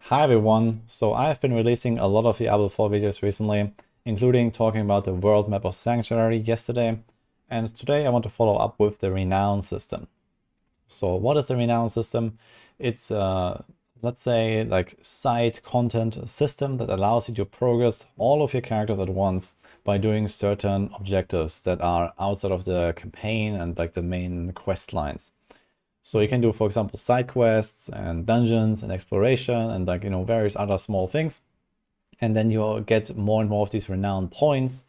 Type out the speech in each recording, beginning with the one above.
Hi everyone, so I've been releasing a lot of Diablo 4 videos recently, including talking about the world map of Sanctuary yesterday, and today I want to follow up with the Renown system. So what is the Renown system? It's let's say like side content system that allows you to progress all of your characters at once by doing certain objectives that are outside of the campaign and like the main quest lines. So you can do, for example, side quests and dungeons and exploration and like, various other small things. And then you'll get more and more of these renown points.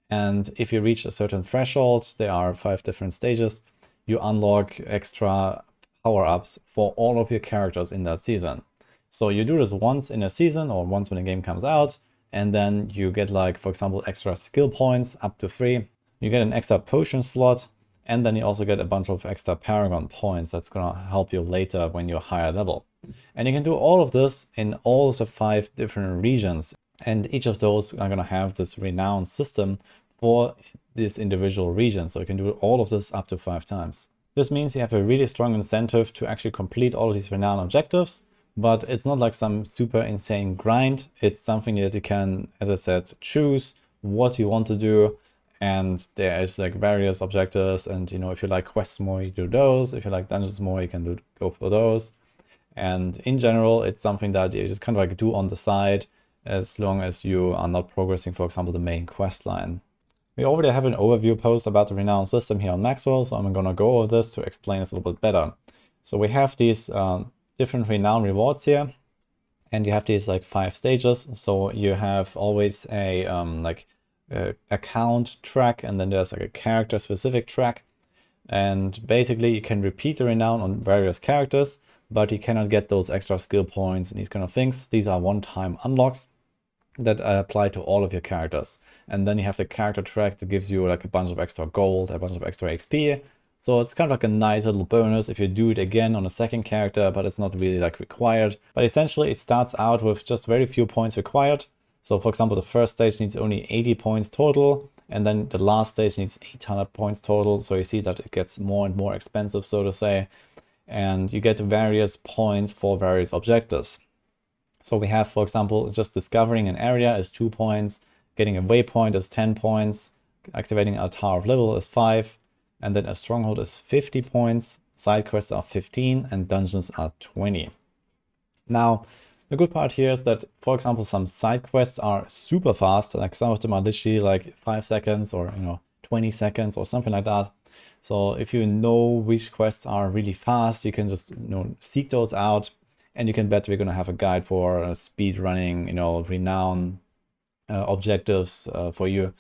And if you reach a certain threshold, there are 5 different stages, you unlock extra power-ups for all of your characters in that season. So you do this once in a season or once when the game comes out. And then you get like, for example, extra skill points up to 3. You get an extra potion slot. And then you also get a bunch of extra Paragon points that's going to help you later when you're higher level. And you can do all of this in all of the 5 different regions. And each of those are going to have this renown system for this individual region. So you can do all of this up to 5 times. This means you have a really strong incentive to actually complete all of these renown objectives. But it's not like some super insane grind. It's something that you can, as I said, choose what you want to do. And there is like various objectives, and if you like quests more, you do those. If you like dungeons more, you can go for those. And in general, it's something that you just kind of like do on the side as long as you are not progressing, for example, the main quest line. We already have an overview post about the Renown system here on Maxroll, so I'm gonna go over this to explain this a little bit better. So we have these different Renown rewards here, and you have these like 5 stages. So you have always a account track, and then there's like a character specific track, and basically you can repeat the renown on various characters, but you cannot get those extra skill points and these kind of things. These are one-time unlocks that apply to all of your characters. And then you have the character track that gives you like a bunch of extra gold, a bunch of extra XP. So it's kind of like a nice little bonus if you do it again on a second character, but it's not really like required. But essentially it starts out with just very few points required. So for example, the first stage needs only 80 points total, and then the last stage needs 800 points total. So you see that it gets more and more expensive, so to say, and you get various points for various objectives. So we have, for example, just discovering an area is 2 points, getting a waypoint is 10 points, activating Altar of Level is 5, and then a stronghold is 50 points, side quests are 15, and dungeons are 20. Now, the good part here is that, for example, some side quests are super fast. Like some of them are literally like 5 seconds or 20 seconds or something like that. So if you know which quests are really fast, you can just seek those out, and you can bet we're gonna have a guide for speed running, renown objectives for you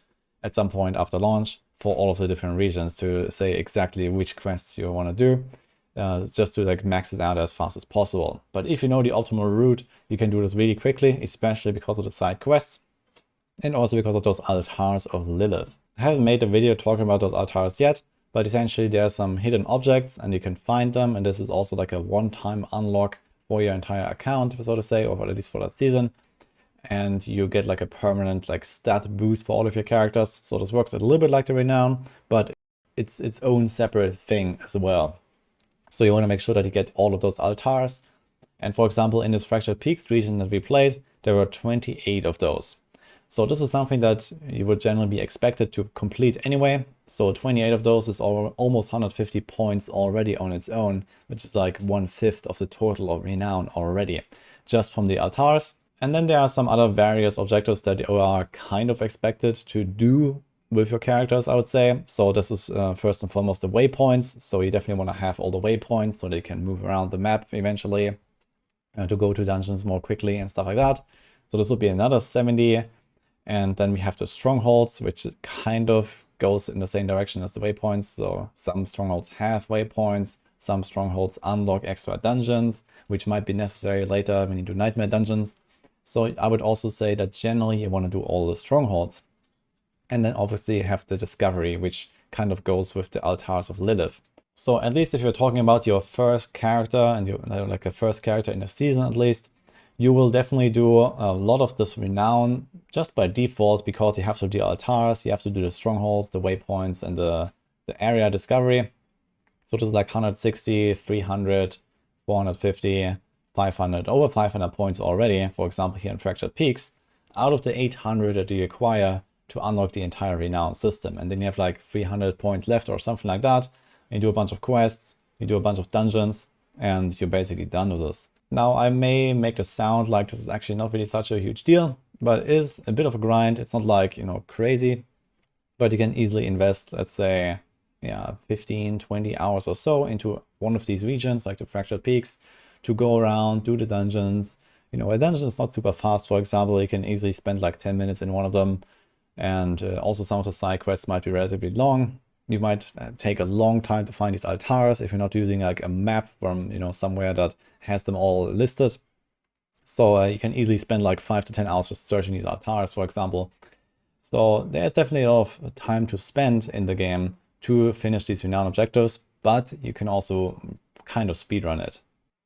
at some point after launch for all of the different regions to say exactly which quests you want to do. Just to like max it out as fast as possible. But if you know the optimal route, you can do this really quickly, especially because of the side quests and also because of those altars of Lilith. I haven't made a video talking about those altars yet, but essentially there are some hidden objects and you can find them, and this is also like a one-time unlock for your entire account, so to say, or at least for that season. And you get like a permanent like stat boost for all of your characters. So this works a little bit like the Renown, but it's its own separate thing as well. So you want to make sure that you get all of those altars. And for example, in this Fractured Peaks region that we played, there were 28 of those. So this is something that you would generally be expected to complete anyway. So 28 of those is almost 150 points already on its own, which is like 1/5 of the total of Renown already, just from the altars. And then there are some other various objectives that you are kind of expected to do with your characters, I would say. So this is first and foremost the waypoints. So you definitely want to have all the waypoints so they can move around the map eventually to go to dungeons more quickly and stuff like that. So this would be another 70. And then we have the strongholds, which kind of goes in the same direction as the waypoints. So some strongholds have waypoints, some strongholds unlock extra dungeons, which might be necessary later when you do nightmare dungeons. So I would also say that generally you want to do all the strongholds. And then obviously you have the discovery, which kind of goes with the altars of Lilith. So at least if you're talking about your first character and you're like a first character in a season at least, you will definitely do a lot of this renown just by default, because you have to do altars, you have to do the strongholds, the waypoints, and the area discovery. So this is like 160, 300, 450, over 500 points already, for example here in Fractured Peaks, out of the 800 that you acquire to unlock the entire Renown system. And then you have like 300 points left or something like that. You do a bunch of quests, you do a bunch of dungeons, and you're basically done with this. Now I may make it sound like this is actually not really such a huge deal, but it is a bit of a grind. It's not like, you know, crazy, but you can easily invest, let's say, yeah, 15, 20 hours or so into one of these regions, like the Fractured Peaks, to go around, do the dungeons. You know, a dungeon is not super fast, for example. You can easily spend like 10 minutes in one of them. And also some of the side quests might be relatively long. You might take a long time to find these altars if you're not using like a map from, you know, somewhere that has them all listed. So you can easily spend like 5 to 10 hours just searching these altars, for example. So there's definitely a lot of time to spend in the game to finish these Renown objectives, but you can also kind of speedrun it.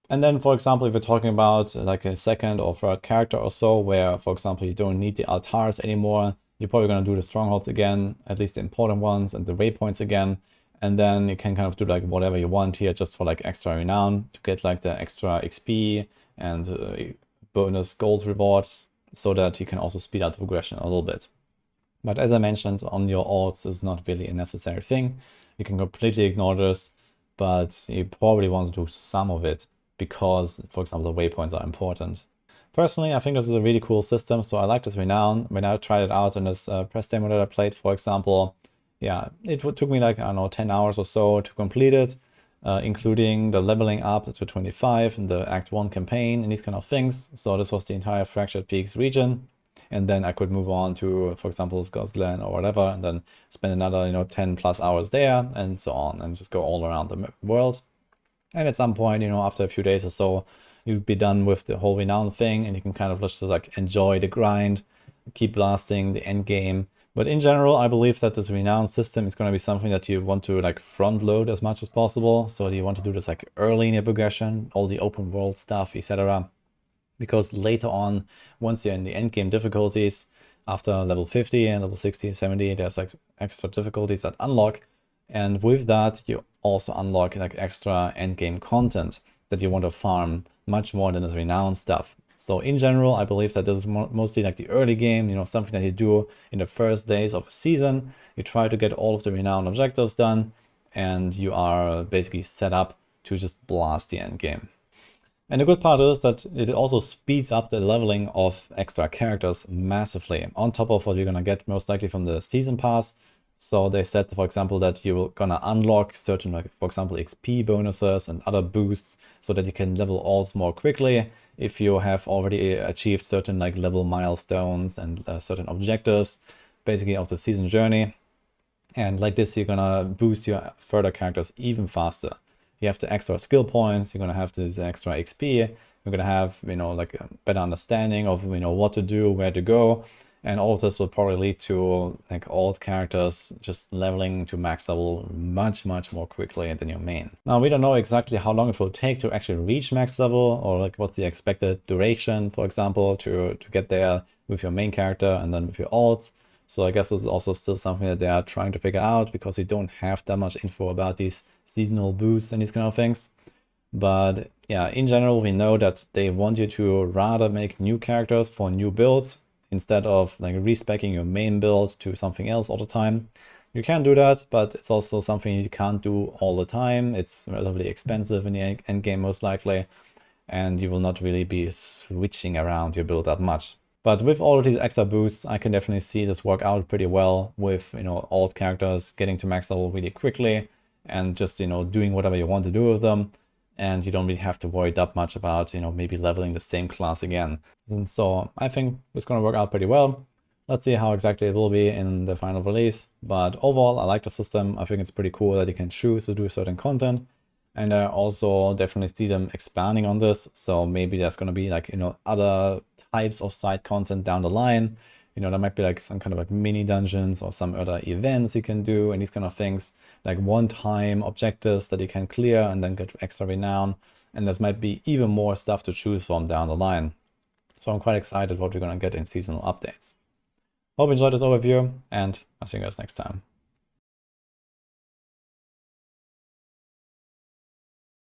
And then, for example, if you're talking about like a second or third character or so, where, for example, you don't need the altars anymore, you're probably going to do the strongholds again, at least the important ones, and the waypoints again. And then you can kind of do like whatever you want here just for like extra renown to get like the extra XP and bonus gold rewards, so that you can also speed up the progression a little bit. But as I mentioned, on your alts is not really a necessary thing. You can completely ignore this, but you probably want to do some of it because, for example, the waypoints are important. Personally, I think this is a really cool system, so I like this Renown. When I tried it out in this press demo that I played, for example, yeah, it took me like, I don't know, 10 hours or so to complete it, including the leveling up to 25 in the Act 1 campaign and these kind of things. So this was the entire Fractured Peaks region. And then I could move on to, for example, Scotland or whatever, and then spend another, you know, 10 plus hours there and so on, and just go all around the world. And at some point, you know, after a few days or so, you'd be done with the whole Renown thing, and you can kind of just like enjoy the grind, keep blasting the end game. But in general, I believe that this Renown system is going to be something that you want to like front load as much as possible. So you want to do this like early in your progression, all the open world stuff, etc. Because later on, once you're in the end game difficulties, after level 50 and level 60, 70, there's like extra difficulties that unlock. And with that, you also unlock like extra end game content that you want to farm much more than the Renown stuff. So in general, I believe that this is mostly like the early game, you know, something that you do in the first days of a season. You try to get all of the Renown objectives done, and you are basically set up to just blast the end game. And the good part is that it also speeds up the leveling of extra characters massively, on top of what you're going to get most likely from the season pass. So they said, for example, that you're going to unlock certain, like, for example, XP bonuses and other boosts so that you can level alts more quickly if you have already achieved certain like level milestones and certain objectives, basically of the season journey. And like this, you're going to boost your further characters even faster. You have the extra skill points, you're going to have this extra XP, you're going to have, you know, like a better understanding of, you know, what to do, where to go. And all of this will probably lead to like alt characters just leveling to max level much more quickly than your main. Now, we don't know exactly how long it will take to actually reach max level, or like what's the expected duration, for example, to get there with your main character and then with your alts. So I guess this is also still something that they are trying to figure out, because you don't have that much info about these seasonal boosts and these kind of things. But yeah, in general, we know that they want you to rather make new characters for new builds instead of like respeccing your main build to something else all the time. You can do that, but it's also something you can't do all the time. It's relatively expensive in the end game most likely, and you will not really be switching around your build that much. But with all of these extra boosts, I can definitely see this work out pretty well with, you know, alt characters getting to max level really quickly and just, you know, doing whatever you want to do with them. And you don't really have to worry that much about, you know, maybe leveling the same class again. And so I think it's going to work out pretty well. Let's see how exactly it will be in the final release. But overall, I like the system. I think it's pretty cool that you can choose to do certain content. And I also definitely see them expanding on this. So maybe there's going to be like, you know, other types of side content down the line. You know, there might be like some kind of like mini dungeons or some other events you can do and these kind of things, like one-time objectives that you can clear and then get extra renown. And there might be even more stuff to choose from down the line. So I'm quite excited what we're going to get in seasonal updates. Hope you enjoyed this overview, and I'll see you guys next time.